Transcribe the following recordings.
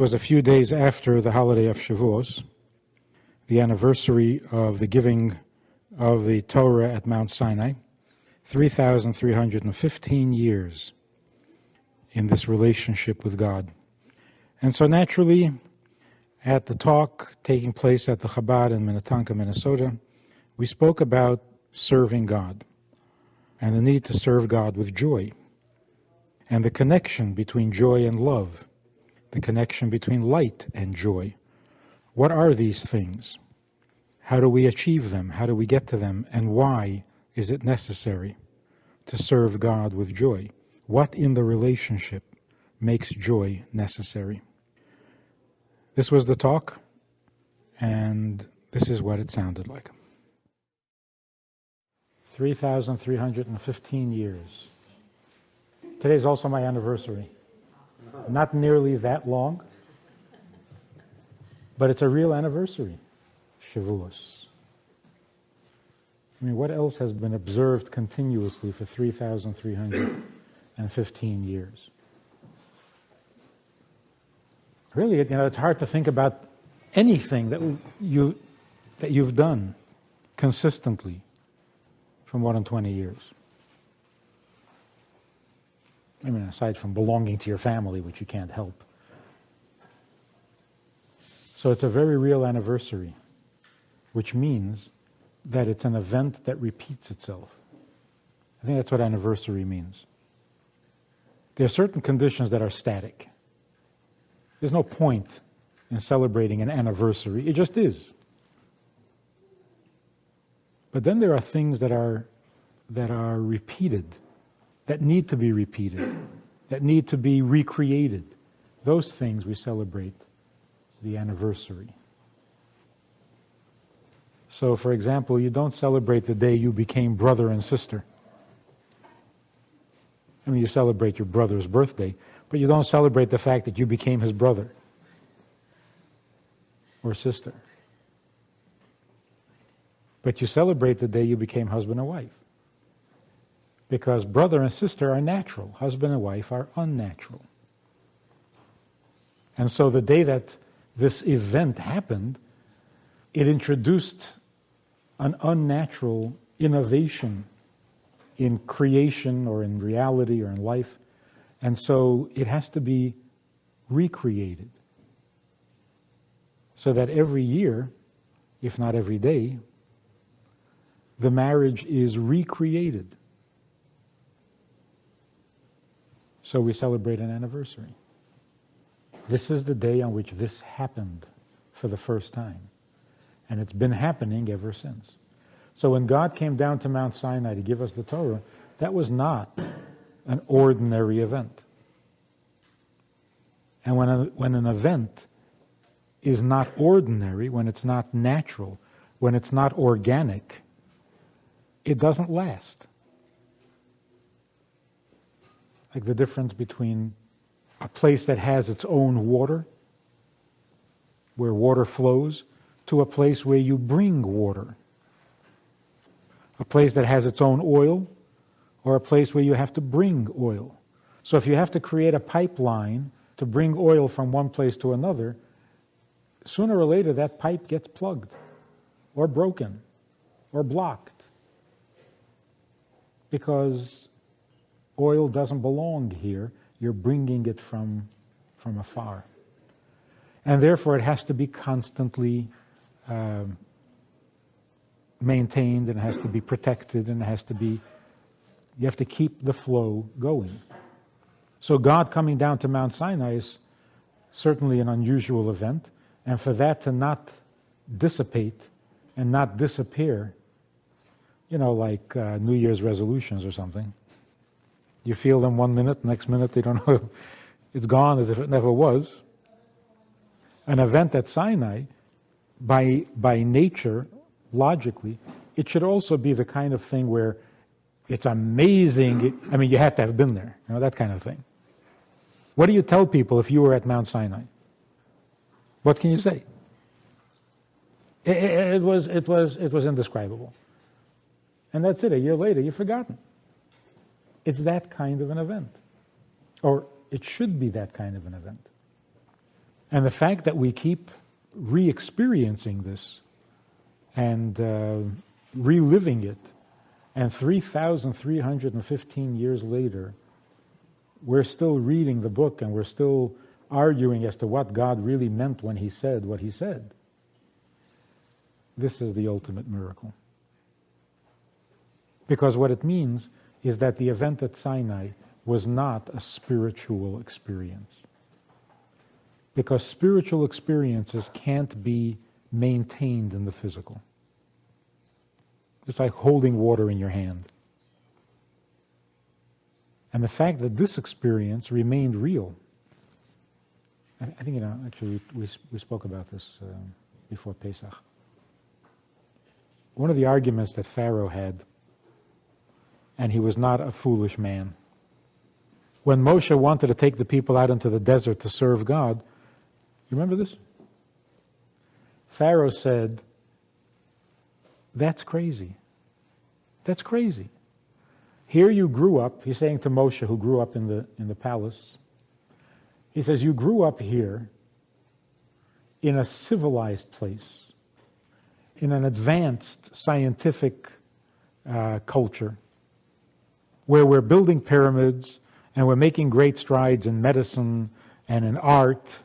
It was a few days after the holiday of Shavuos, the anniversary of the giving of the Torah at Mount Sinai, 3,315 years in this relationship with God. And so naturally, at the talk taking place at the Chabad in Minnetonka, Minnesota, we spoke about serving God and the need to serve God with joy, and the connection between joy and love, the connection between light and joy. What are these things? How do we achieve them? How do we get to them? And why is it necessary to serve God with joy? What in the relationship makes joy necessary? This was the talk, and this is what it sounded like. 3,315 years. Today is also my anniversary. Not nearly that long, but it's a real anniversary. Shavuos. I mean, what else has been observed continuously for 3,315 years? Really, it's hard to think about anything that you've done consistently for more than 20 years. I mean, aside from belonging to your family, which you can't help. So it's a very real anniversary, which means that it's an event that repeats itself. I think that's what anniversary means. There are certain conditions that are static. There's no point in celebrating an anniversary. It just is. But then there are things that are repeated, that need to be repeated, that need to be recreated. Those things we celebrate the anniversary. So, for example, you don't celebrate the day you became brother and sister. I mean, you celebrate your brother's birthday, but you don't celebrate the fact that you became his brother or sister. But you celebrate the day you became husband and wife. Because brother and sister are natural. Husband and wife are unnatural. And so the day that this event happened, it introduced an unnatural innovation in creation or in reality or in life. And so it has to be recreated. So that every year, if not every day, the marriage is recreated. So we celebrate an anniversary. This is the day on which this happened for the first time. And it's been happening ever since. So when God came down to Mount Sinai to give us the Torah, that was not an ordinary event. And when an event is not ordinary, when it's not natural, when it's not organic, it doesn't last. Like the difference between a place that has its own water, where water flows, to a place where you bring water. A place that has its own oil, or a place where you have to bring oil. So if you have to create a pipeline to bring oil from one place to another, sooner or later that pipe gets plugged, or broken, or blocked. Because oil doesn't belong here, you're bringing it from afar. And therefore it has to be constantly maintained, and it has to be protected, and you have to keep the flow going. So God coming down to Mount Sinai is certainly an unusual event, and for that to not dissipate and not disappear, like New Year's resolutions or something. You feel them 1 minute, next minute they don't know, it's gone as if it never was. An event at Sinai, by nature, logically, it should also be the kind of thing where it's amazing. You had to have been there, that kind of thing. What do you tell people if you were at Mount Sinai? What can you say? It was indescribable. And that's it. A year later, you've forgotten. It's that kind of an event. Or it should be that kind of an event. And the fact that we keep re-experiencing this and reliving it, and 3,315 years later, we're still reading the book and we're still arguing as to what God really meant when He said what He said. This is the ultimate miracle. Because what it means is that the event at Sinai was not a spiritual experience. Because spiritual experiences can't be maintained in the physical. It's like holding water in your hand. And the fact that this experience remained real. I think, actually we spoke about this before Pesach. One of the arguments that Pharaoh had, and he was not a foolish man, when Moshe wanted to take the people out into the desert to serve God, you remember this? Pharaoh said, "That's crazy. That's crazy. Here you grew up," he's saying to Moshe, who grew up in the palace. He says, "You grew up here in a civilized place, in an advanced scientific culture, where we're building pyramids and we're making great strides in medicine and in art,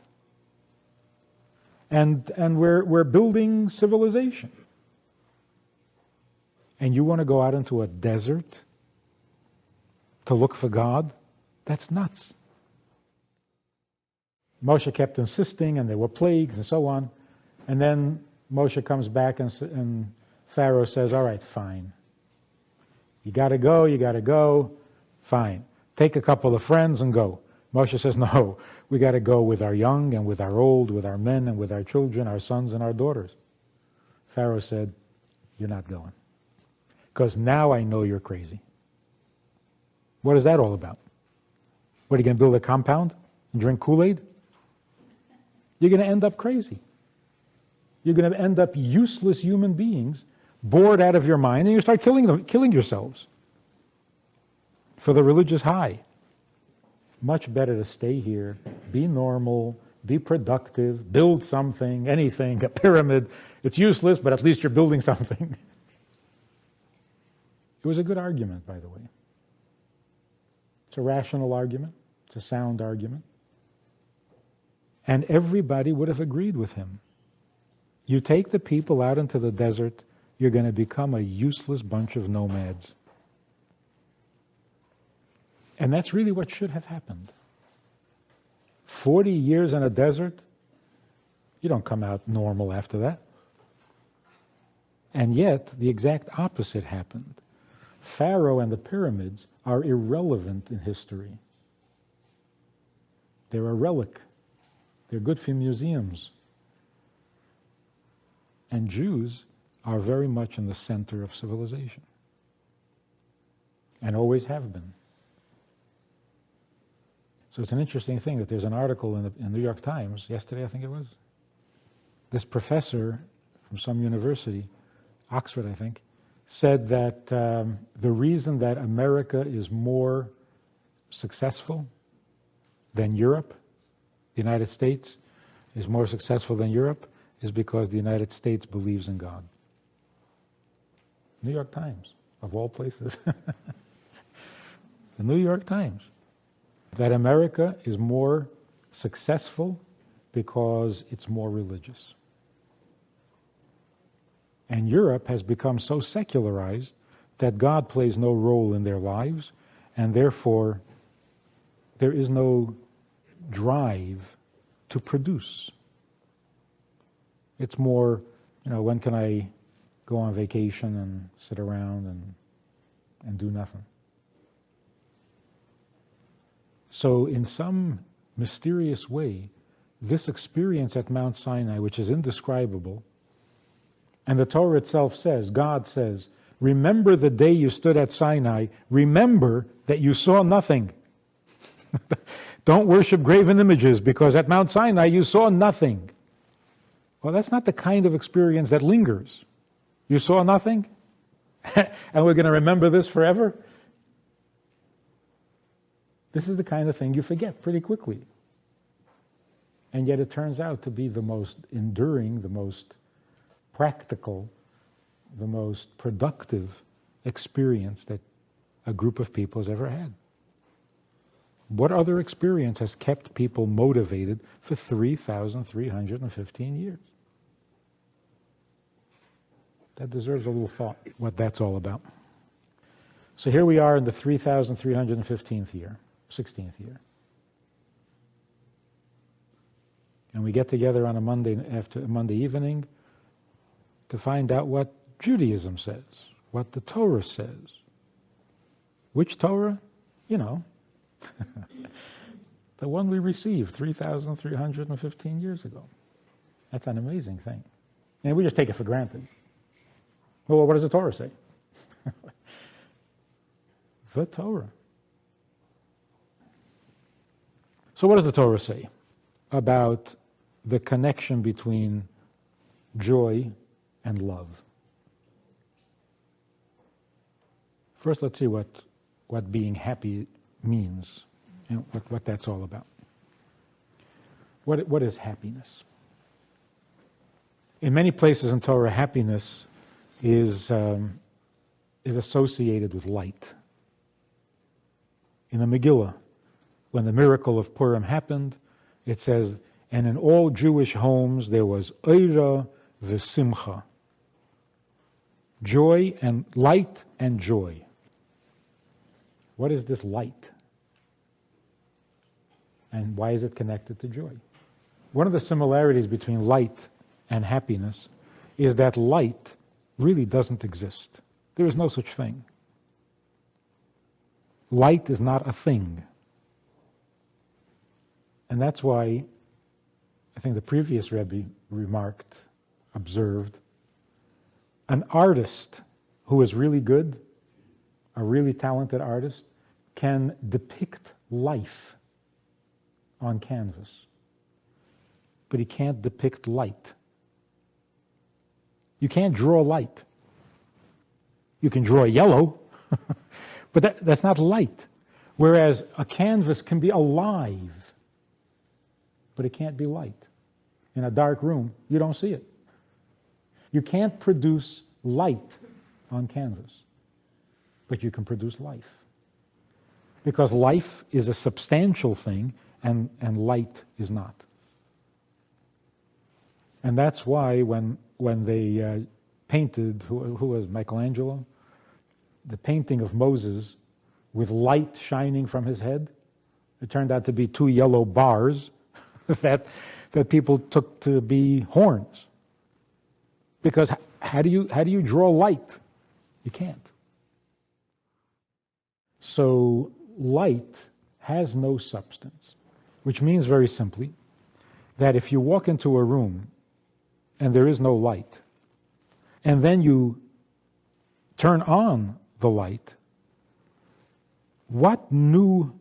and we're building civilization. And you want to go out into a desert to look for God? That's nuts." Moshe kept insisting, and there were plagues and so on. And then Moshe comes back and Pharaoh says, "All right, fine. You got to go, fine. Take a couple of friends and go." Moshe says, "No, we got to go with our young and with our old, with our men and with our children, our sons and our daughters." Pharaoh said, "You're not going. Because now I know you're crazy." What is that all about? What, are you going to build a compound and drink Kool-Aid? You're going to end up crazy. You're going to end up useless human beings, bored out of your mind, and you start killing yourselves for the religious high. Much better to stay here, be normal, be productive, build something, anything, a pyramid. It's useless, but at least you're building something. It was a good argument, by the way. It's a rational argument. It's a sound argument. And everybody would have agreed with him. You take the people out into the desert, you're going to become a useless bunch of nomads. And that's really what should have happened. 40 years in a desert, you don't come out normal after that. And yet, the exact opposite happened. Pharaoh and the pyramids are irrelevant in history. They're a relic. They're good for museums. And Jews are very much in the center of civilization. And always have been. So it's an interesting thing that there's an article in the New York Times, yesterday I think it was. This professor from some university, Oxford I think, said that the reason that America is more successful than Europe, the United States is more successful than Europe, is because the United States believes in God. New York Times, of all places. The New York Times. That America is more successful because it's more religious. And Europe has become so secularized that God plays no role in their lives, and therefore there is no drive to produce. It's more, when can I go on vacation and sit around and do nothing? So in some mysterious way, this experience at Mount Sinai, which is indescribable, and the Torah itself says, God says, remember the day you stood at Sinai, remember that you saw nothing. Don't worship graven images, because at Mount Sinai you saw nothing. Well, that's not the kind of experience that lingers. You saw nothing? And we're going to remember this forever? This is the kind of thing you forget pretty quickly. And yet it turns out to be the most enduring, the most practical, the most productive experience that a group of people has ever had. What other experience has kept people motivated for 3,315 years? That deserves a little thought, what that's all about. So here we are in the 3,315th year, 16th year. And we get together on a Monday evening to find out what Judaism says, what the Torah says. Which Torah? You know, the one we received 3,315 years ago. That's an amazing thing. And we just take it for granted. Well, what does the Torah say? The Torah. So what does the Torah say about the connection between joy and love? First, let's see what being happy means and what that's all about. What is happiness? In many places in Torah, happiness is associated with light. In the Megillah, when the miracle of Purim happened, it says, and in all Jewish homes there was oira v'simcha, joy and light and joy. What is this light? And why is it connected to joy? One of the similarities between light and happiness is that light really doesn't exist. There is no such thing. Light is not a thing. And that's why I think the previous Rabbi observed, an artist who is really good, a really talented artist, can depict life on canvas, but he can't depict light. You can't draw light. You can draw yellow, but that's not light. Whereas a canvas can be alive, but it can't be light. In a dark room, you don't see it. You can't produce light on canvas, but you can produce life. Because life is a substantial thing, and light is not. And that's why when they painted, who was Michelangelo? The painting of Moses with light shining from his head, it turned out to be two yellow bars that people took to be horns. Because how do you draw light? You can't. So light has no substance, which means very simply that if you walk into a room and there is no light, and then you turn on the light, what new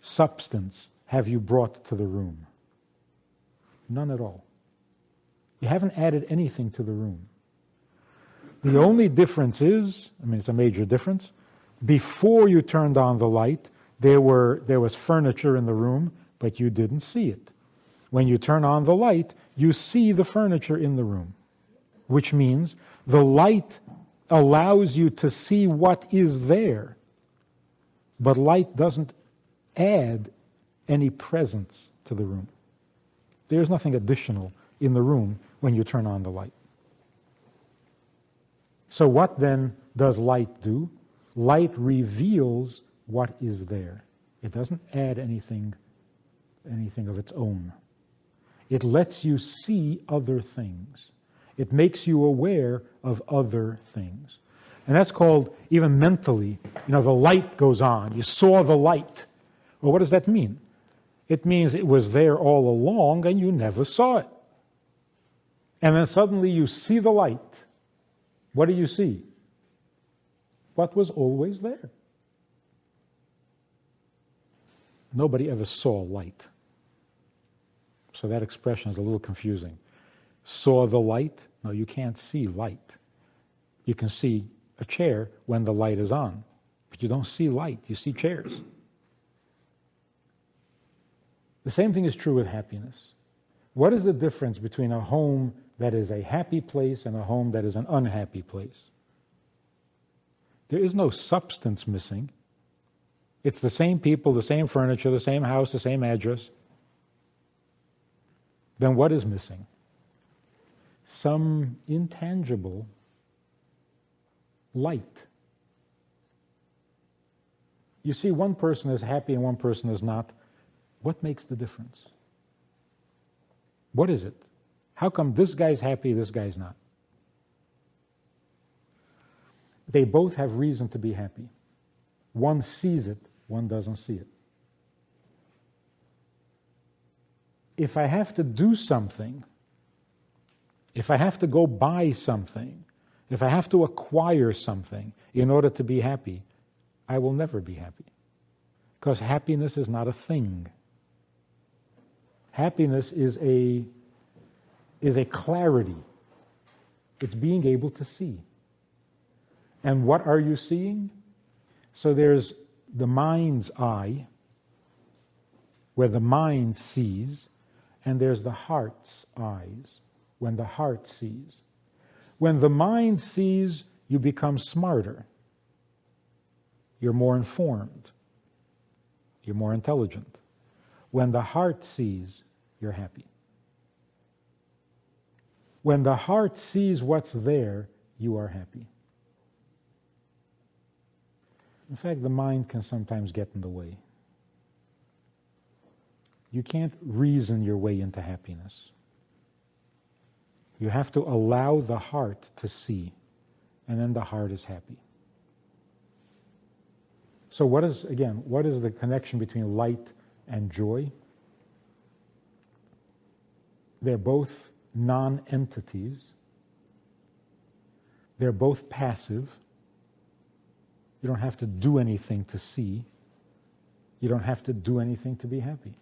substance have you brought to the room? None at all. You haven't added anything to the room. The only difference is, it's a major difference, before you turned on the light, there was furniture in the room, but you didn't see it. When you turn on the light, you see the furniture in the room, which means the light allows you to see what is there, but light doesn't add any presence to the room. There's nothing additional in the room when you turn on the light. So what then does light do? Light reveals what is there. It doesn't add anything of its own. It lets you see other things. It makes you aware of other things. And that's called, even mentally, the light goes on. You saw the light. Well, what does that mean? It means it was there all along and you never saw it. And then suddenly you see the light. What do you see? What was always there. Nobody ever saw light. So that expression is a little confusing. Saw the light? No, you can't see light. You can see a chair when the light is on, but you don't see light, you see chairs. The same thing is true with happiness. What is the difference between a home that is a happy place and a home that is an unhappy place? There is no substance missing. It's the same people, the same furniture, the same house, the same address. Then what is missing? Some intangible light. You see, one person is happy and one person is not. What makes the difference? What is it? How come this guy's happy, this guy's not? They both have reason to be happy. One sees it, one doesn't see it. If I have to do something, if I have to go buy something, if I have to acquire something in order to be happy, I will never be happy. Because happiness is not a thing. Happiness is a clarity. It's being able to see. And what are you seeing? So there's the mind's eye, where the mind sees, and there's the heart's eyes, when the heart sees. When the mind sees, you become smarter. You're more informed. You're more intelligent. When the heart sees, you're happy. When the heart sees what's there, you are happy. In fact, the mind can sometimes get in the way. You can't reason your way into happiness. You have to allow the heart to see, and then the heart is happy. So what is the connection between light and joy? They're both non-entities. They're both passive. You don't have to do anything to see. You don't have to do anything to be happy.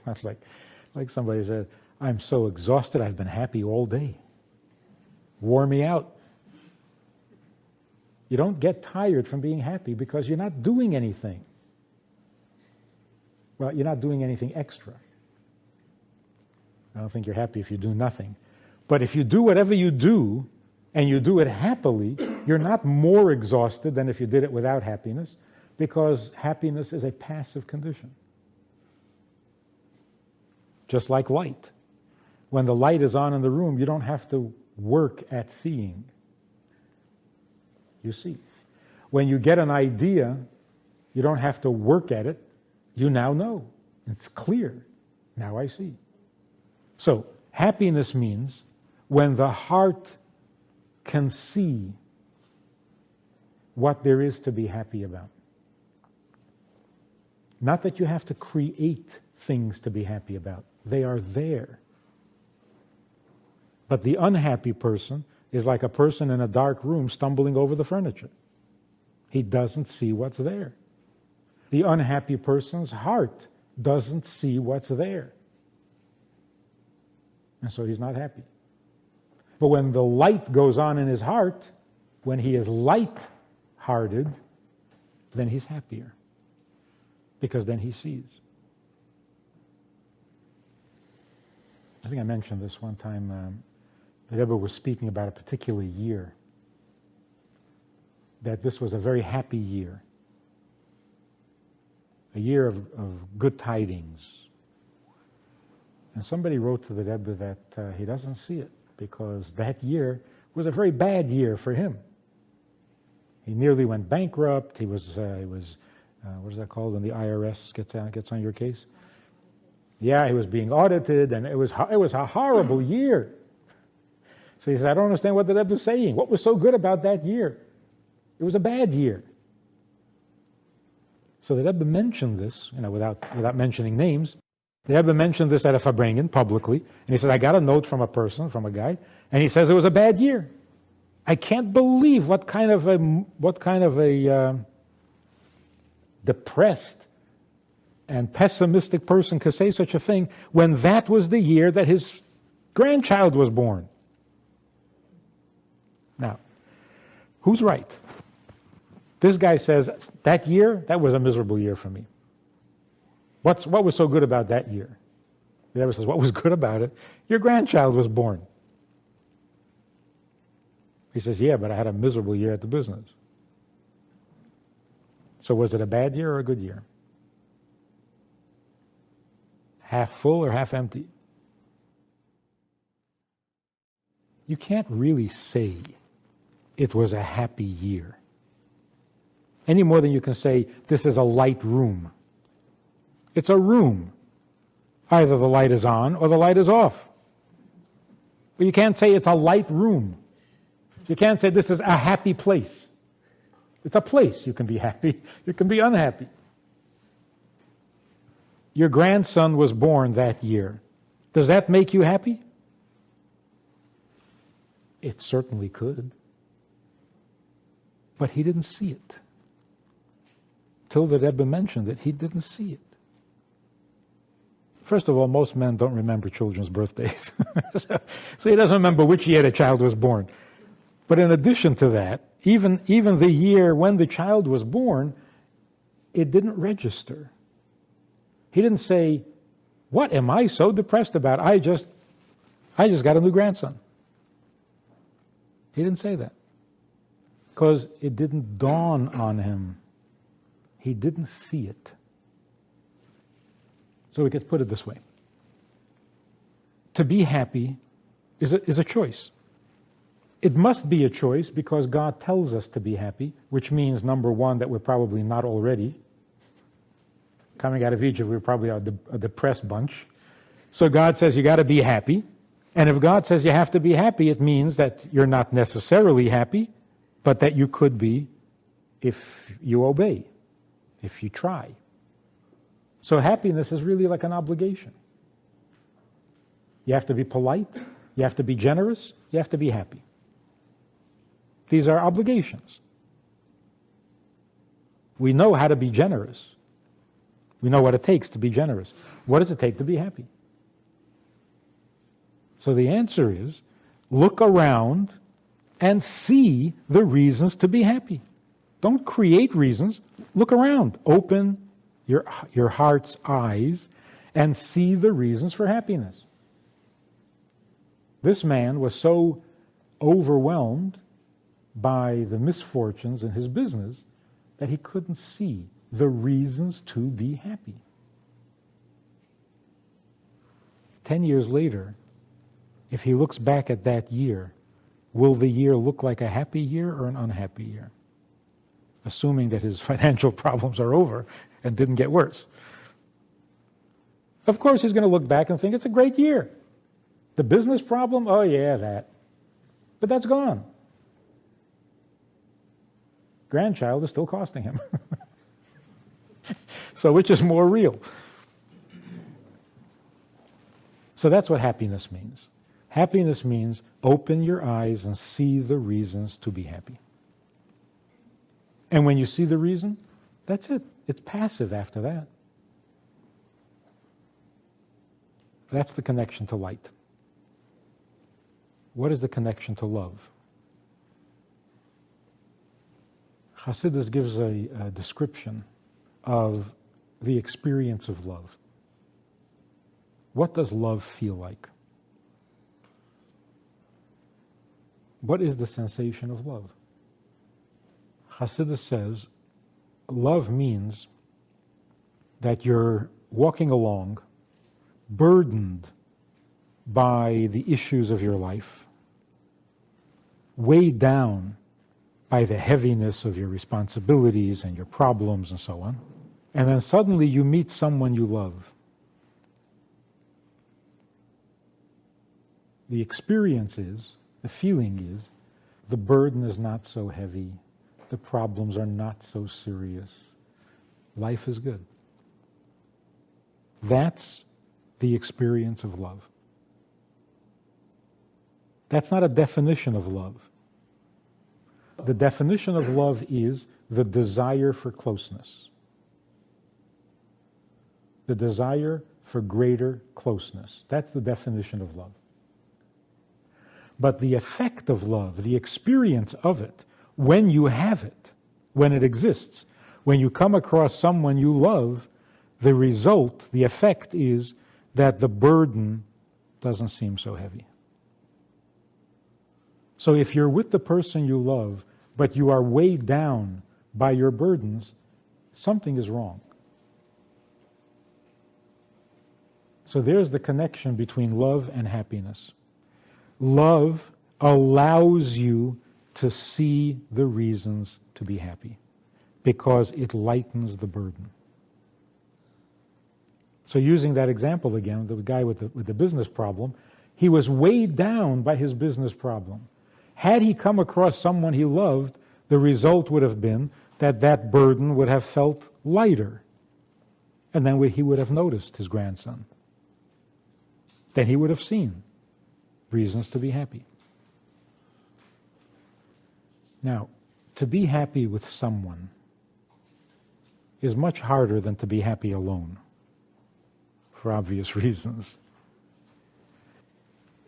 Not like somebody said, I'm so exhausted, I've been happy all day. Wore me out. You don't get tired from being happy because you're not doing anything. Well, you're not doing anything extra. I don't think you're happy if you do nothing. But if you do whatever you do, and you do it happily, you're not more exhausted than if you did it without happiness, because happiness is a passive condition. Just like light. When the light is on in the room, you don't have to work at seeing. You see. When you get an idea, you don't have to work at it. You now know. It's clear. Now I see. So, happiness means when the heart can see what there is to be happy about. Not that you have to create things to be happy about. They are there. But the unhappy person is like a person in a dark room stumbling over the furniture. He doesn't see what's there. The unhappy person's heart doesn't see what's there. And so he's not happy. But when the light goes on in his heart, when he is light-hearted, then he's happier. Because then he sees. I think I mentioned this one time. The Rabbi was speaking about a particular year. That this was a very happy year. A year of good tidings. And somebody wrote to the Rebbe that he doesn't see it, because that year was a very bad year for him. He nearly went bankrupt. He was what is that called when the IRS gets on your case? Yeah, he was being audited, and it was a horrible year. So he said, I don't understand what the Rebbe is saying. What was so good about that year? It was a bad year. So the Rebbe mentioned this, without mentioning names. The Rebbe mentioned this at a Farbrengen publicly, and he said, I got a note from a guy, and he says it was a bad year. I can't believe what kind of a depressed and pessimistic person could say such a thing when that was the year that his grandchild was born. Now, who's right? This guy says, that year, that was a miserable year for me. What was so good about that year? The Rebbe says, what was good about it? Your grandchild was born. He says, yeah, but I had a miserable year at the business. So was it a bad year or a good year? Half full or half empty? You can't really say it was a happy year, any more than you can say this is a light room. It's a room. Either the light is on or the light is off. But you can't say it's a light room. You can't say this is a happy place. It's a place. You can be happy, you can be unhappy. Your grandson was born that year. Does that make you happy? It certainly could. But he didn't see it. Till the Rebbe mentioned it, he didn't see it. First of all, most men don't remember children's birthdays. So he doesn't remember which year the child was born. But in addition to that, even the year when the child was born, it didn't register. He didn't say, what am I so depressed about? I just got a new grandson. He didn't say that. Because it didn't dawn on him. He didn't see it. So we could put it this way. To be happy is a choice. It must be a choice because God tells us to be happy, which means, number one, that we're probably not already. Coming out of Egypt, we're probably a depressed bunch. So God says you got to be happy. And if God says you have to be happy, it means that you're not necessarily happy, but that you could be if you obey, if you try. So happiness is really like an obligation. You have to be polite, you have to be generous, you have to be happy. These are obligations. We know how to be generous. We know what it takes to be generous. What does it take to be happy? So the answer is, look around and see the reasons to be happy. Don't create reasons. Look around. Open your heart's eyes and see the reasons for happiness. This man was so overwhelmed by the misfortunes in his business that he couldn't see the reasons to be happy. 10 years later, if he looks back at that year, will the year look like a happy year or an unhappy year? Assuming that his financial problems are over and didn't get worse. Of course, he's going to look back and think it's a great year. The business problem, oh yeah, that. But that's gone. Grandchild is still costing him. So which is more real? So that's what happiness means. Happiness means open your eyes and see the reasons to be happy. And when you see the reason, that's it. It's passive after that. That's the connection to light. What is the connection to love? Hasidus gives a description of the experience of love. What does love feel like? What is the sensation of love? Hasidus says, love means that you're walking along, burdened by the issues of your life, weighed down by the heaviness of your responsibilities and your problems and so on, and then suddenly you meet someone you love. The experience is, the feeling is, the burden is not so heavy, the problems are not so serious, life is good. That's the experience of love. That's not a definition of love. The definition of love is the desire for closeness. The desire for greater closeness. That's the definition of love. But the effect of love, the experience of it, when you have it, when it exists, when you come across someone you love, the result, the effect is that the burden doesn't seem so heavy. So if you're with the person you love, but you are weighed down by your burdens, something is wrong. So there's the connection between love and happiness. Love allows you to see the reasons to be happy because it lightens the burden. So using that example again, the guy with the business problem, he was weighed down by his business problem. Had he come across someone he loved, the result would have been that burden would have felt lighter. And then he would have noticed his grandson. Then he would have seen reasons to be happy. Now, to be happy with someone is much harder than to be happy alone, for obvious reasons.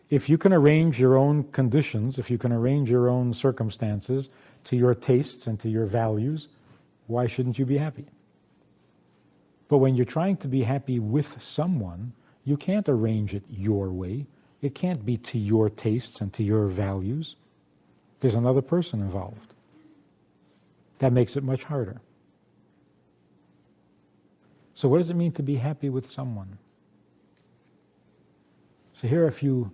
If you can arrange your own conditions, if you can arrange your own circumstances to your tastes and to your values, why shouldn't you be happy? But when you're trying to be happy with someone, you can't arrange it your way. It can't be to your tastes and to your values. There's another person involved. That makes it much harder. So what does it mean to be happy with someone? So here are a few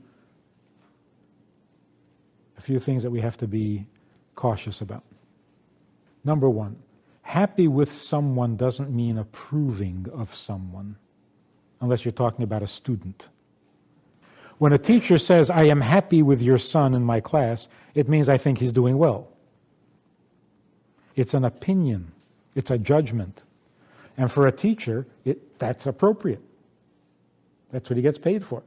things that we have to be cautious about. Number one, happy with someone doesn't mean approving of someone, unless you're talking about a student. When a teacher says, I am happy with your son in my class, it means I think he's doing well. It's an opinion. It's a judgment. And for a teacher, that's appropriate. That's what he gets paid for,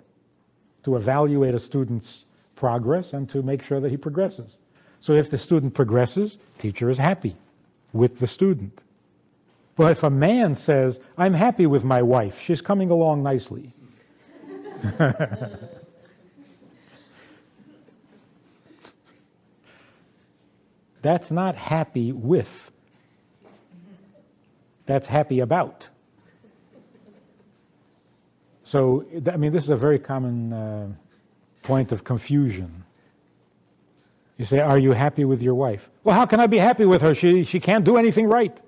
to evaluate a student's progress and to make sure that he progresses. So if the student progresses, teacher is happy with the student. But if a man says, I'm happy with my wife, she's coming along nicely. That's not happy with. That's happy about. So, this is a very common point of confusion. You say, are you happy with your wife? Well, how can I be happy with her? She can't do anything right.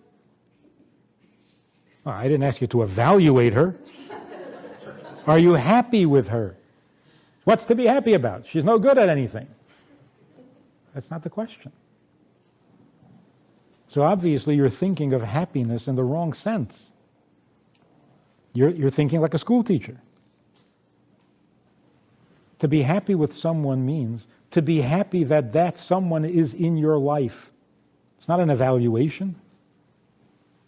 Well, I didn't ask you to evaluate her. Are you happy with her? What's to be happy about? She's no good at anything. That's not the question. So obviously you're thinking of happiness in the wrong sense. You're thinking like a school teacher. To be happy with someone means to be happy that someone is in your life. It's not an evaluation.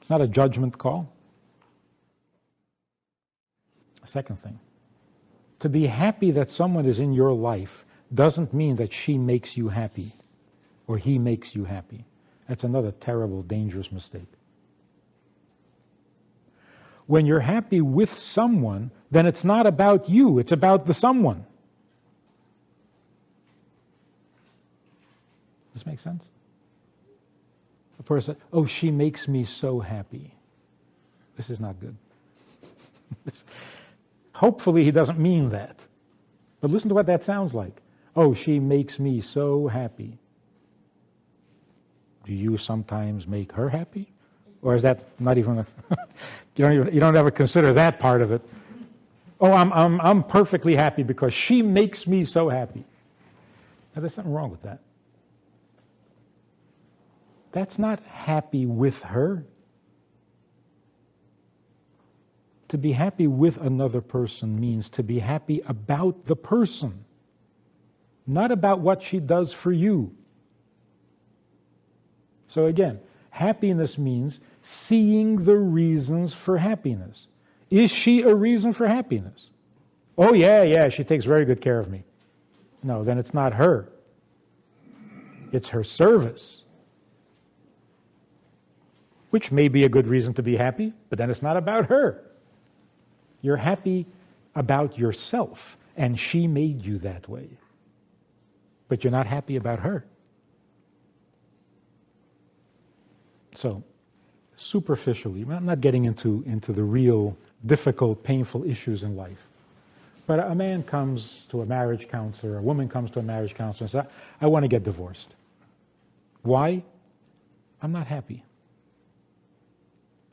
It's not a judgment call. Second thing, to be happy that someone is in your life doesn't mean that she makes you happy or he makes you happy. That's another terrible, dangerous mistake. When you're happy with someone, then it's not about you, it's about the someone. Does this make sense? A person, oh, she makes me so happy. This is not good. Hopefully he doesn't mean that. But listen to what that sounds like. Oh, she makes me so happy. Do you sometimes make her happy? Or is that not even you don't ever consider that part of it? Oh, I'm perfectly happy because she makes me so happy. Now there's something wrong with that. That's not happy with her. To be happy with another person means to be happy about the person, not about what she does for you. So again, happiness means seeing the reasons for happiness. Is she a reason for happiness? Oh yeah, she takes very good care of me. No, then it's not her. It's her service. Which may be a good reason to be happy, but then it's not about her. You're happy about yourself, and she made you that way. But you're not happy about her. So, superficially. I'm not getting into the real difficult, painful issues in life. But a man comes to a marriage counselor, a woman comes to a marriage counselor and says, I want to get divorced. Why? I'm not happy.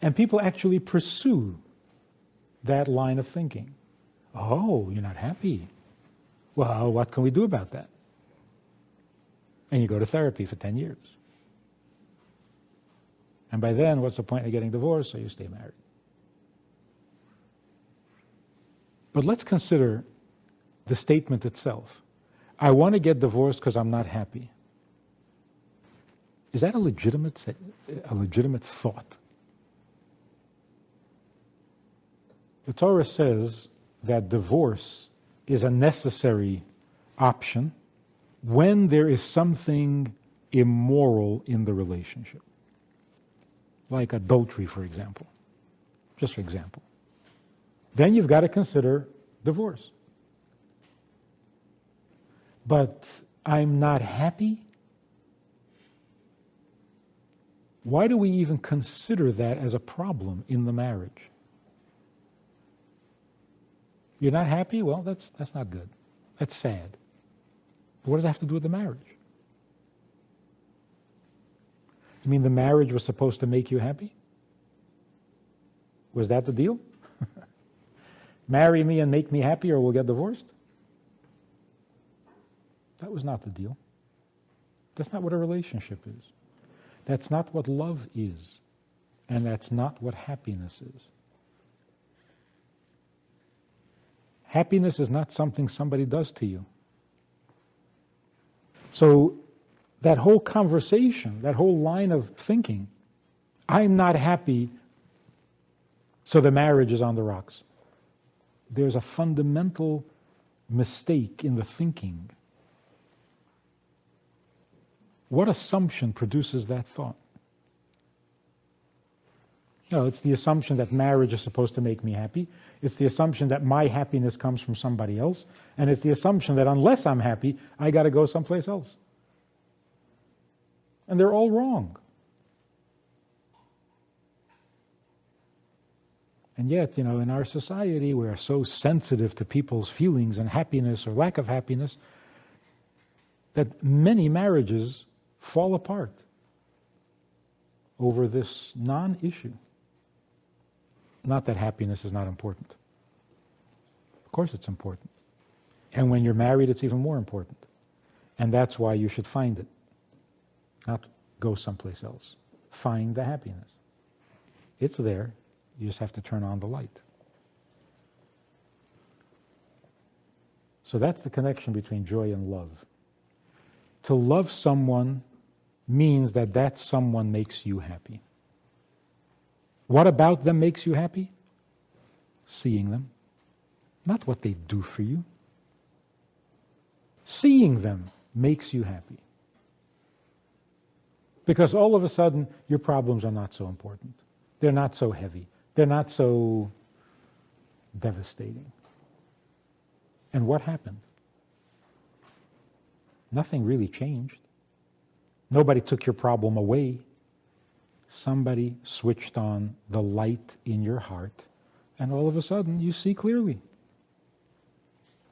And people actually pursue that line of thinking. Oh, you're not happy. Well, what can we do about that? And you go to therapy for 10 years. And by then, what's the point of getting divorced? So you stay married. But let's consider the statement itself. I want to get divorced because I'm not happy. Is that a legitimate thought? The Torah says that divorce is a necessary option when there is something immoral in the relationship. Like adultery, for example. Just for example. Then you've got to consider divorce. But I'm not happy? Why do we even consider that as a problem in the marriage? You're not happy? Well, that's not good. That's sad. But what does that have to do with the marriage? You mean the marriage was supposed to make you happy? Was that the deal? Marry me and make me happy or we'll get divorced? That was not the deal. That's not what a relationship is. That's not what love is. And that's not what happiness is. Happiness is not something somebody does to you. So that whole conversation, that whole line of thinking, I'm not happy, so the marriage is on the rocks. There's a fundamental mistake in the thinking. What assumption produces that thought? It's the assumption that marriage is supposed to make me happy. It's the assumption that my happiness comes from somebody else. And it's the assumption that unless I'm happy, I got to go someplace else. And they're all wrong. And yet, in our society, we are so sensitive to people's feelings and happiness or lack of happiness that many marriages fall apart over this non-issue. Not that happiness is not important. Of course it's important. And when you're married, it's even more important. And that's why you should find it. Not go someplace else. Find the happiness. It's there. You just have to turn on the light. So that's the connection between joy and love. To love someone means that someone makes you happy. What about them makes you happy? Seeing them. Not what they do for you. Seeing them makes you happy. Because all of a sudden, your problems are not so important. They're not so heavy. They're not so devastating. And what happened? Nothing really changed. Nobody took your problem away. Somebody switched on the light in your heart, and all of a sudden you see clearly.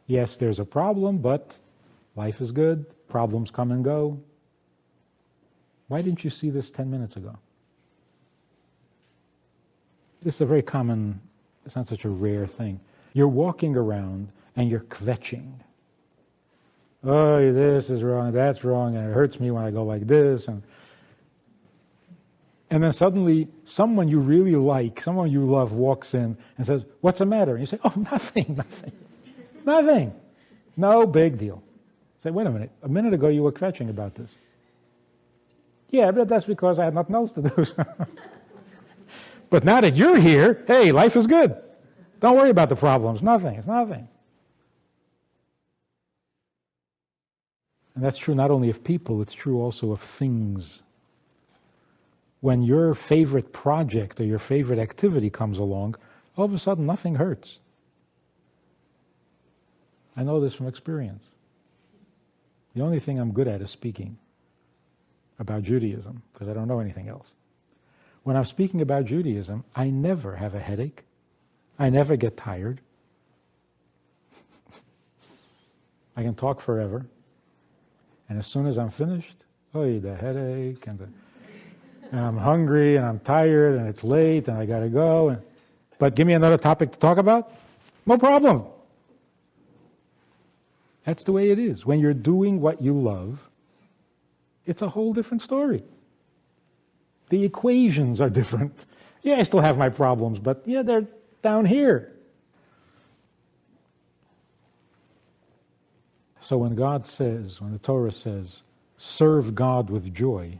Yes, there's a problem, but life is good. Problems come and go. Why didn't you see this 10 minutes ago? This is a very common, it's not such a rare thing. You're walking around and you're kvetching. Oh, this is wrong, that's wrong, and it hurts me when I go like this. And then suddenly, someone you really like, someone you love walks in and says, what's the matter? And you say, oh, nothing. Nothing. No big deal. Say, wait a minute ago you were kvetching about this. Yeah, but that's because I had nothing else to do. But now that you're here, hey, life is good. Don't worry about the problems. It's nothing. And that's true not only of people, it's true also of things. When your favorite project or your favorite activity comes along, all of a sudden nothing hurts. I know this from experience. The only thing I'm good at is speaking about Judaism, because I don't know anything else. When I'm speaking about Judaism, I never have a headache. I never get tired. I can talk forever. And as soon as I'm finished, the headache, and I'm hungry, and I'm tired, and it's late, and I got to go. But give me another topic to talk about? No problem. That's the way it is. When you're doing what you love, it's a whole different story. The equations are different. Yeah, I still have my problems, but they're down here. So when the Torah says, serve God with joy,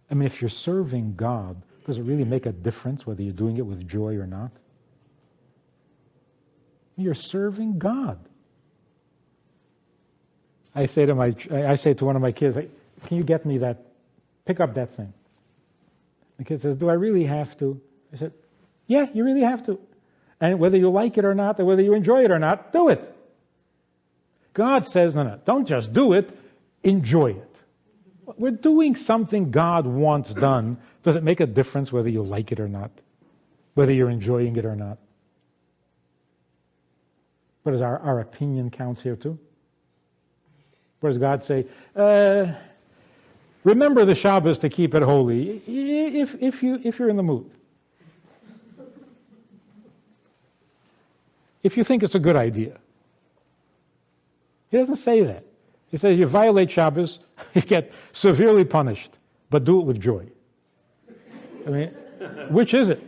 if you're serving God, does it really make a difference whether you're doing it with joy or not? You're serving God. I say to one of my kids, hey, can you get me that, pick up that thing? The kid says, do I really have to? I said, yeah, you really have to. And whether you like it or not, or whether you enjoy it or not, do it. God says, no, don't just do it, enjoy it. We're doing something God wants done. Does it make a difference whether you like it or not? Whether you're enjoying it or not? What does our opinion counts here too? What does God say? Remember the Shabbos to keep it holy, if you're in the mood. If you think it's a good idea. He doesn't say that. He says you violate Shabbos, you get severely punished, but do it with joy. Which is it?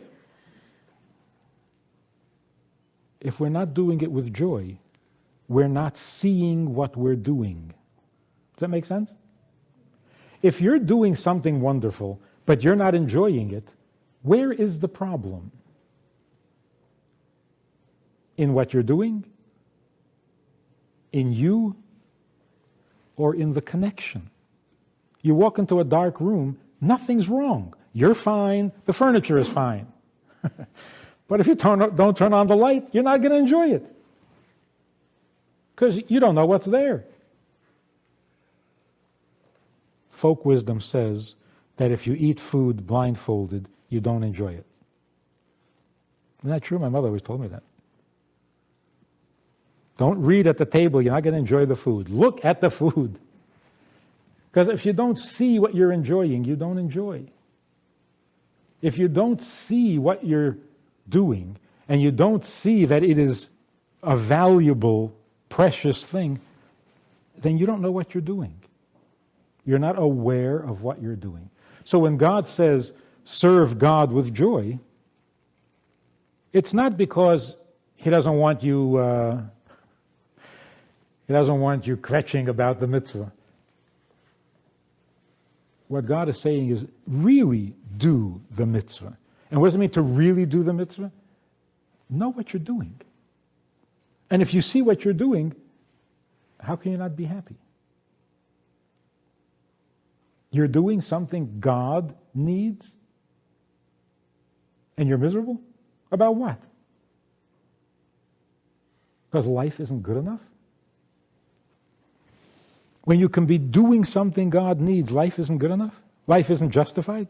If we're not doing it with joy, we're not seeing what we're doing. Does that make sense? If you're doing something wonderful, but you're not enjoying it, where is the problem? In what you're doing? In you? Or in the connection? You walk into a dark room, nothing's wrong. You're fine, the furniture is fine. But if you don't turn on the light, you're not going to enjoy it. Because you don't know what's there. Folk wisdom says that if you eat food blindfolded, you don't enjoy it. Isn't that true? My mother always told me that. Don't read at the table, you're not going to enjoy the food. Look at the food. Because if you don't see what you're enjoying, you don't enjoy. If you don't see what you're doing, and you don't see that it is a valuable, precious thing, then you don't know what you're doing. You're not aware of what you're doing. So when God says, serve God with joy, it's not because He doesn't want you kvetching about the mitzvah. What God is saying is, really do the mitzvah. And what does it mean to really do the mitzvah? Know what you're doing. And if you see what you're doing, how can you not be happy? You're doing something God needs, and you're miserable? About what? Because life isn't good enough? When you can be doing something God needs, life isn't good enough? Life isn't justified?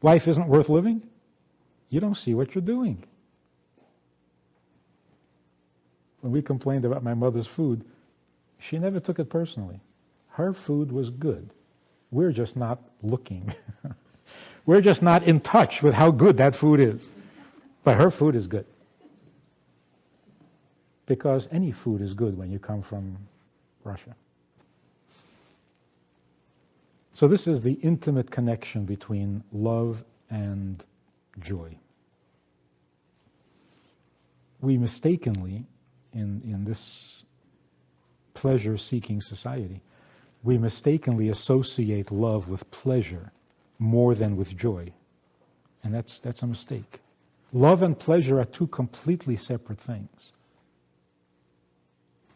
Life isn't worth living? You don't see what you're doing. When we complained about my mother's food, she never took it personally. Her food was good. We're just not looking. We're just not in touch with how good that food is. But her food is good. Because any food is good when you come from Russia. So this is the intimate connection between love and joy. We mistakenly, in this pleasure-seeking society, we mistakenly associate love with pleasure more than with joy. And that's a mistake. Love and pleasure are two completely separate things.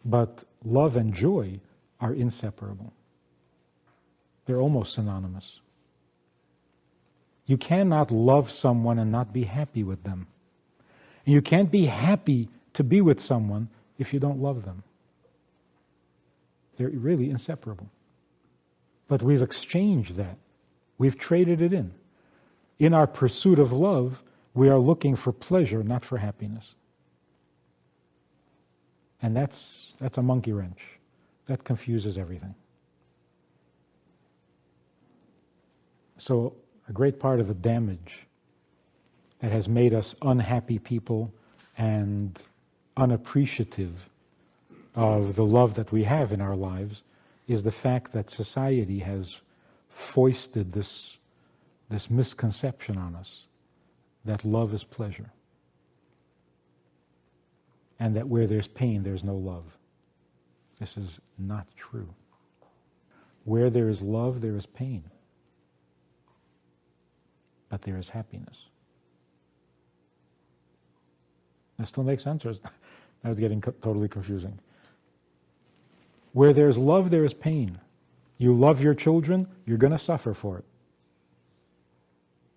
But love and joy are inseparable. They're almost synonymous. You cannot love someone and not be happy with them. And you can't be happy to be with someone if you don't love them. They're really inseparable. But we've exchanged that. We've traded it in. in our pursuit of love, we are looking for pleasure, not for happiness. And that's a monkey wrench. That confuses everything. So a great part of the damage that has made us unhappy people and unappreciative of the love that we have in our lives is the fact that society has foisted this misconception on us that love is pleasure, and that where there's pain, there's no love. This is not true. Where there is love, there is pain, but there is happiness. That still makes sense, or is that was getting totally confusing? Where there's love, there is pain. You love your children, you're going to suffer for it.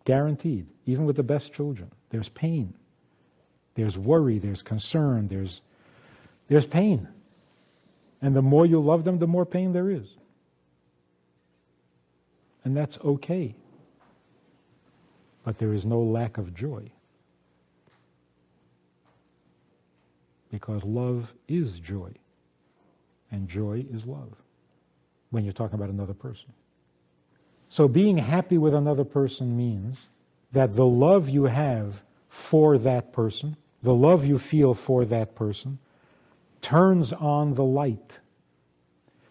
Guaranteed. Even with the best children, there's pain. There's worry, there's concern, there's pain. And the more you love them, the more pain there is. And that's okay. But there is no lack of joy. Because love is joy. And joy is love. When you're talking about another person. So being happy with another person means that the love you have for that person, the love you feel for that person, turns on the light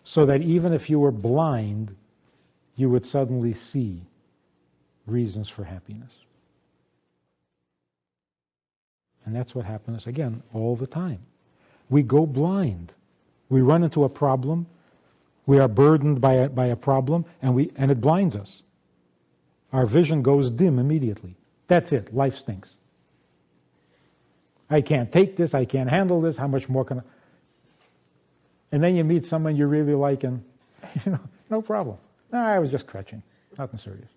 so that even if you were blind, you would suddenly see reasons for happiness. And that's what happens, again, all the time. We go blind. We run into a problem. We are burdened by a problem, and it blinds us. Our vision goes dim immediately. That's it. Life stinks. I can't take this. I can't handle this. How much more can I? And then you meet someone you really like, and no problem. No, I was just crutching. Nothing serious.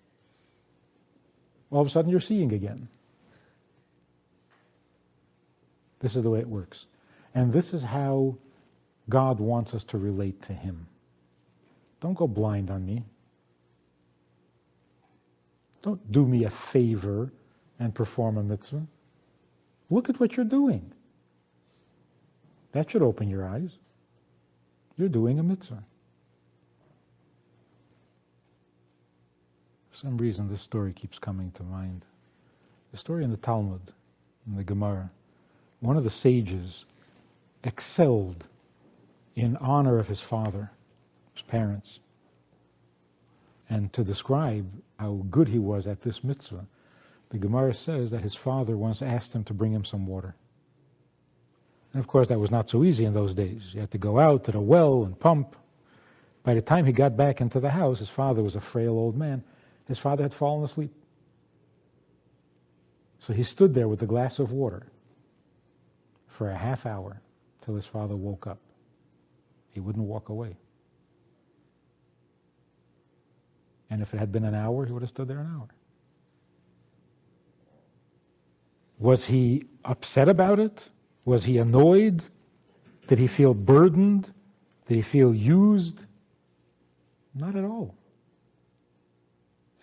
All of a sudden, you're seeing again. This is the way it works. And this is how God wants us to relate to Him. Don't go blind on me. Don't do me a favor and perform a mitzvah. Look at what you're doing. That should open your eyes. You're doing a mitzvah. For some reason, this story keeps coming to mind. The story in the Talmud, in the Gemara. One of the sages excelled in honor of his father, his parents. And to describe how good he was at this mitzvah, the Gemara says that his father once asked him to bring him some water. And of course, that was not so easy in those days. You had to go out to the well and pump. By the time he got back into the house, his father was a frail old man. His father had fallen asleep. So he stood there with a glass of water for a half hour till his father woke up. He wouldn't walk away. And if it had been an hour, he would have stood there an hour. Was he upset about it? Was he annoyed? Did he feel burdened? Did he feel used? Not at all.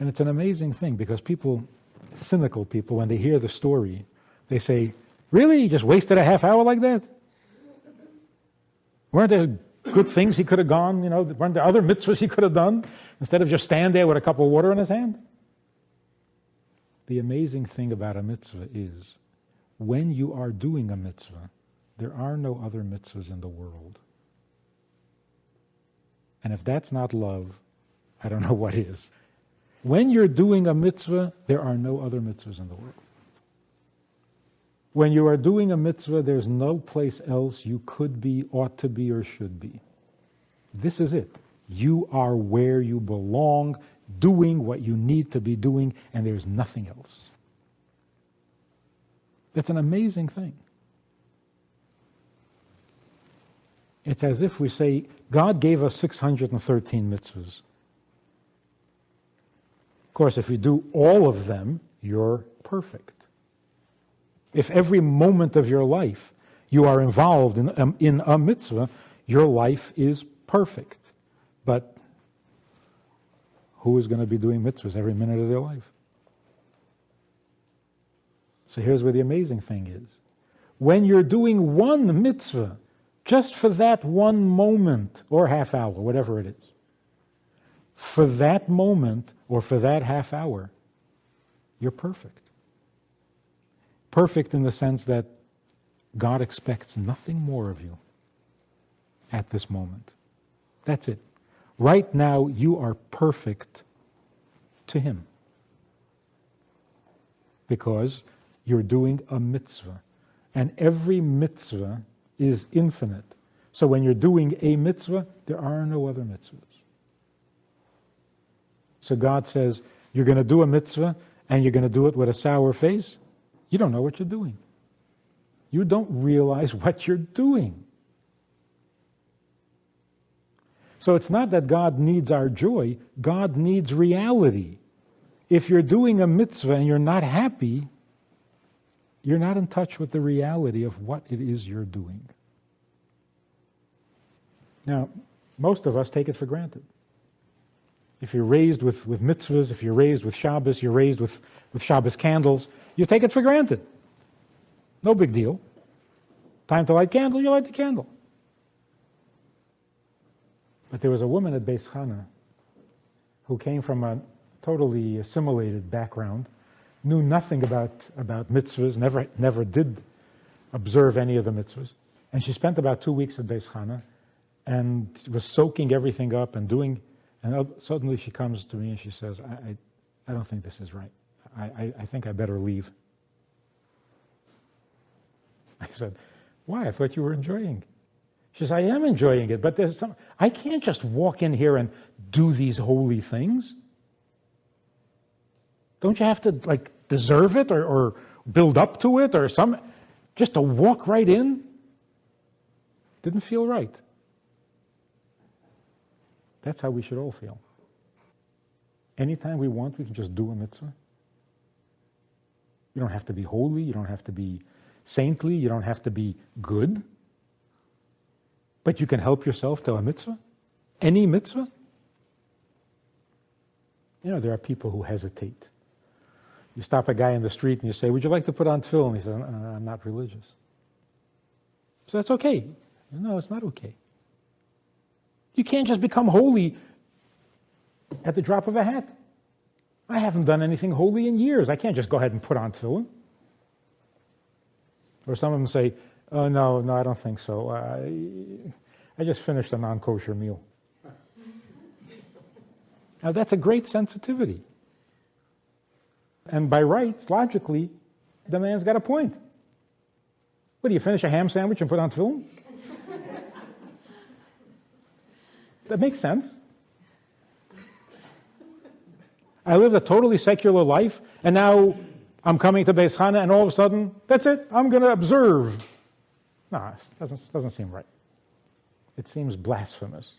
And it's an amazing thing because people, cynical people, when they hear the story, they say, really? You just wasted a half hour like that? Weren't there good things he could have gone, weren't there other mitzvahs he could have done instead of just stand there with a cup of water in his hand? The amazing thing about a mitzvah is when you are doing a mitzvah, there are no other mitzvahs in the world. And if that's not love, I don't know what is. When you're doing a mitzvah, there are no other mitzvahs in the world. When you are doing a mitzvah, there's no place else you could be, ought to be, or should be. This is it. You are where you belong, doing what you need to be doing, and there's nothing else. That's an amazing thing. It's as if we say, God gave us 613 mitzvahs. Of course, if you do all of them, you're perfect. If every moment of your life you are involved in a mitzvah, your life is perfect. But who is going to be doing mitzvahs every minute of their life? So here's where the amazing thing is. When you're doing one mitzvah, just for that one moment, or half hour, whatever it is, for that moment, or for that half hour, you're perfect. Perfect in the sense that God expects nothing more of you at this moment. That's it. Right now, you are perfect to Him. Because you're doing a mitzvah. And every mitzvah is infinite. So when you're doing a mitzvah, there are no other mitzvahs. So God says, you're going to do a mitzvah, and you're going to do it with a sour face. You don't know what you're doing. You don't realize what you're doing. So it's not that God needs our joy, God needs reality. If you're doing a mitzvah and you're not happy, you're not in touch with the reality of what it is you're doing. Now, most of us take it for granted. If you're raised with mitzvahs, if you're raised with Shabbos, you're raised with Shabbos candles, you take it for granted. No big deal. Time to light candle, you light the candle. But there was a woman at Beis Chana who came from a totally assimilated background, knew nothing about mitzvahs, never did observe any of the mitzvahs. And she spent about 2 weeks at Beis Chana and was soaking everything up and doing, and suddenly she comes to me and she says, I don't think this is right. I think I better leave. I said, why? I thought you were enjoying. She says, I am enjoying it, but I can't just walk in here and do these holy things. Don't you have to deserve it or build up to it or just to walk right in? Didn't feel right. That's how we should all feel. Anytime we want, we can just do a mitzvah. You don't have to be holy, you don't have to be saintly, you don't have to be good. But you can help yourself to a mitzvah. Any mitzvah. There are people who hesitate. You stop a guy in the street and you say, would you like to put on tefillin? He says, I'm not religious. So that's okay. No, it's not okay. You can't just become holy at the drop of a hat. I haven't done anything holy in years. I can't just go ahead and put on tefillin. Or some of them say, oh, no, I don't think so. I just finished a non-kosher meal. Now that's a great sensitivity. And by rights, logically, the man's got a point. What, do you finish a ham sandwich and put on tefillin? That makes sense. I lived a totally secular life, and now I'm coming to Beis Chana, and all of a sudden, that's it, I'm going to observe. No, it doesn't seem right. It seems blasphemous.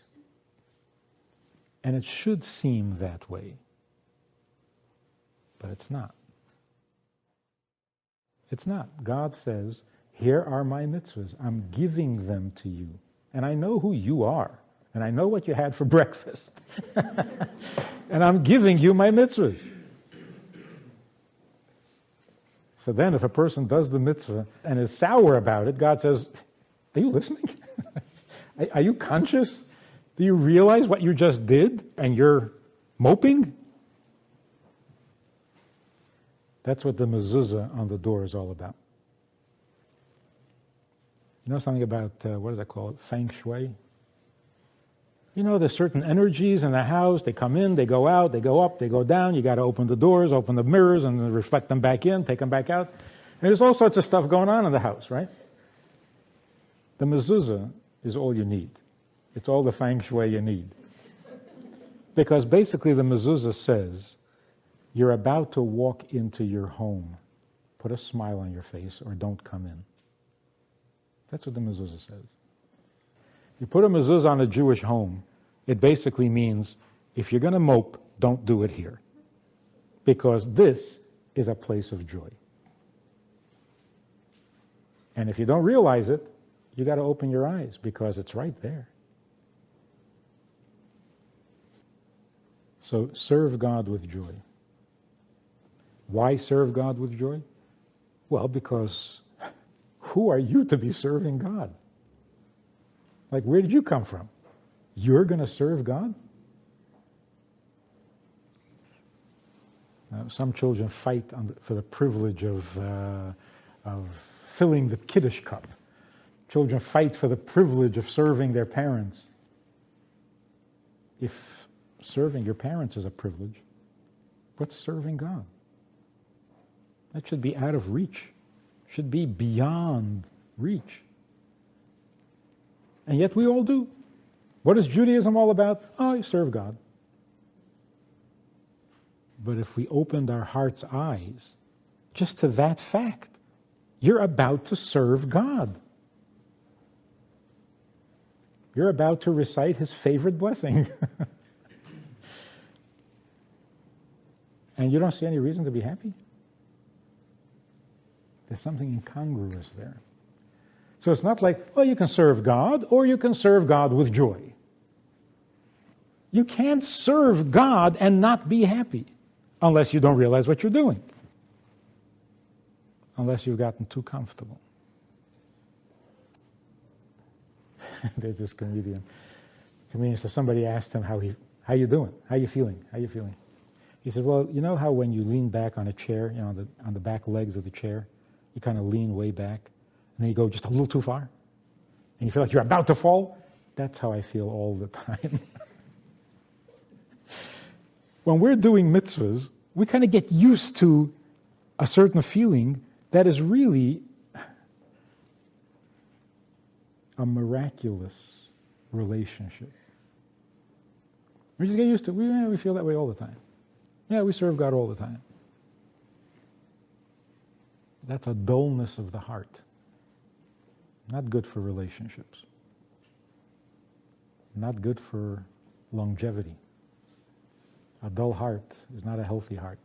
And it should seem that way. But it's not. It's not. God says, here are my mitzvahs. I'm giving them to you. And I know who you are. And I know what you had for breakfast. And I'm giving you my mitzvahs. So then if a person does the mitzvah and is sour about it, God says, are you listening? Are you conscious? Do you realize what you just did and you're moping? That's what the mezuzah on the door is all about. You know something about, what do they call it, feng shui? There's certain energies in the house. They come in, they go out, they go up, they go down. You got to open the doors, open the mirrors, and reflect them back in, take them back out. And there's all sorts of stuff going on in the house, right? The mezuzah is all you need. It's all the feng shui you need. Because basically the mezuzah says, you're about to walk into your home. Put a smile on your face or don't come in. That's what the mezuzah says. You put a mezuzah on a Jewish home, it basically means, if you're going to mope, don't do it here. Because this is a place of joy. And if you don't realize it, you got to open your eyes, because it's right there. So serve God with joy. Why serve God with joy? Well, because who are you to be serving God? Like, where did you come from? You're going to serve God? Some children fight for the privilege of filling the Kiddush cup. Children fight for the privilege of serving their parents. If serving your parents is a privilege, what's serving God? That should be out of reach. Should be beyond reach. And yet we all do. What is Judaism all about? Oh, you serve God. But if we opened our heart's eyes just to that fact, you're about to serve God. You're about to recite His favorite blessing. And you don't see any reason to be happy? There's something incongruous there. So it's not like, well, you can serve God, or you can serve God with joy. You can't serve God and not be happy, unless you don't realize what you're doing. Unless you've gotten too comfortable. There's this comedian. So somebody asked him how you doing? How you feeling? How you feeling? He said, well, you know how when you lean back on a chair, on the back legs of the chair, you kind of lean way back, and then you go just a little too far, and you feel like you're about to fall? That's how I feel all the time. When we're doing mitzvahs, we kind of get used to a certain feeling that is really a miraculous relationship. We just get used to it. We feel that way all the time. Yeah, we serve God all the time. That's a dullness of the heart. Not good for relationships. Not good for longevity. A dull heart is not a healthy heart.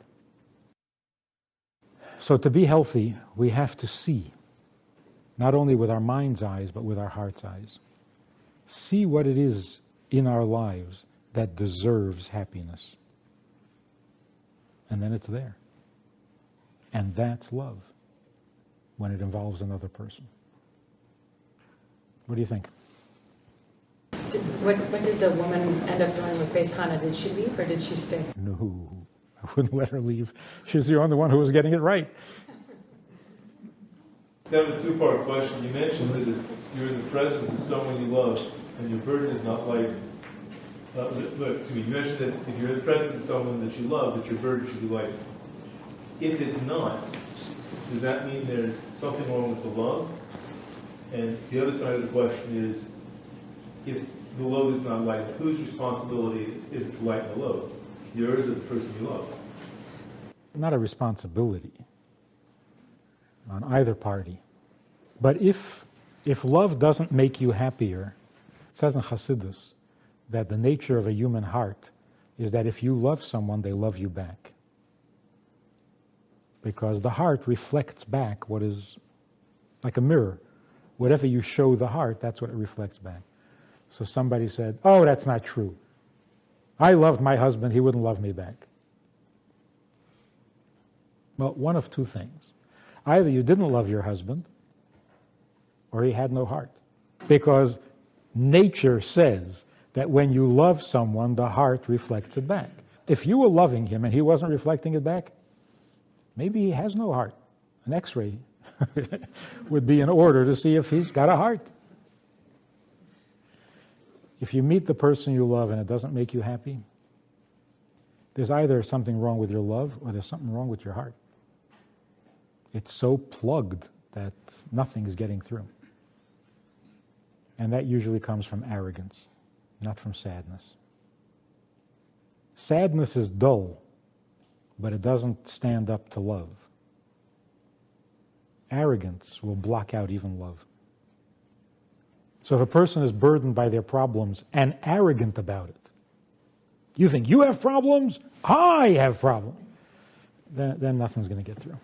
So to be healthy, we have to see, not only with our mind's eyes, but with our heart's eyes. See what it is in our lives that deserves happiness. And then it's there. And that's love, when it involves another person. What do you think? What did the woman end up doing with Beis Hana? Did she leave or did she stay? No, I wouldn't let her leave. She's the only one who was getting it right. Kind of a two-part question. You mentioned that if you're in the presence of someone you love and your burden is not lightened. You mentioned that if you're in the presence of someone that you love, that your burden should be lightened. If it's not, does that mean there's something wrong with the love? And the other side of the question is, if the load is not lightened, whose responsibility is it to lighten the load? Yours or the person you love? Not a responsibility on either party. But if love doesn't make you happier, it says in Chassidus that the nature of a human heart is that if you love someone, they love you back. Because the heart reflects back what is like a mirror. Whatever you show the heart, that's what it reflects back. So somebody said, oh, that's not true. I loved my husband, he wouldn't love me back. Well, one of two things. Either you didn't love your husband, or he had no heart. Because nature says that when you love someone, the heart reflects it back. If you were loving him and he wasn't reflecting it back, maybe he has no heart. An X-ray would be in order to see if he's got a heart. If you meet the person you love and it doesn't make you happy, there's either something wrong with your love or there's something wrong with your heart. It's so plugged that nothing is getting through. And that usually comes from arrogance, not from sadness. Sadness is dull, but it doesn't stand up to love. Arrogance will block out even love. So if a person is burdened by their problems and arrogant about it, you think you have problems, I have problems, then nothing's going to get through.